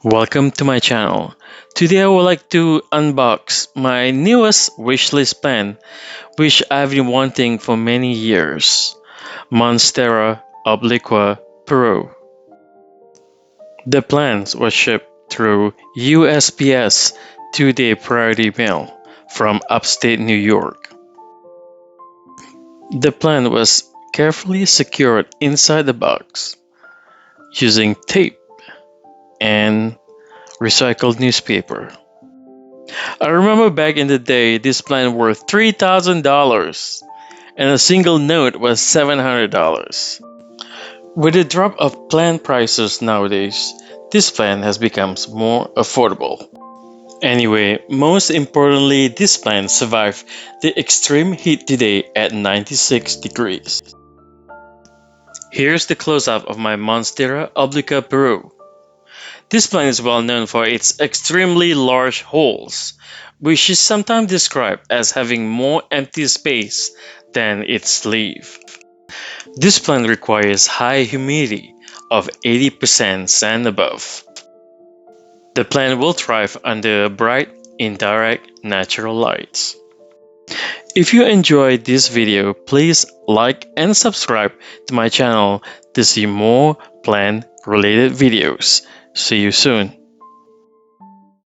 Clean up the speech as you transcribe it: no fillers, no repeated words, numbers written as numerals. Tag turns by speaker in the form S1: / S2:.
S1: Welcome to my channel. Today I would like to unbox my newest wishlist plant which I've been wanting for many years. Monstera Obliqua Peru. The plant was shipped through USPS 2-day priority mail from upstate New York. The plant was carefully secured inside the box using tape and recycled newspaper. I remember back in the day, this plant worth $3,000 and a single note was $700. With the drop of plant prices nowadays, this plant has become more affordable. Anyway, most importantly, this plant survived the extreme heat today at 96 degrees. Here's the close-up of my Monstera Obliqua Peru. This plant is well known for its extremely large holes, which is sometimes described as having more empty space than its leaf. This plant requires high humidity of 80% and above. The plant will thrive under bright, indirect, natural lights. If you enjoyed this video, please like and subscribe to my channel to see more plant-related videos. See you soon.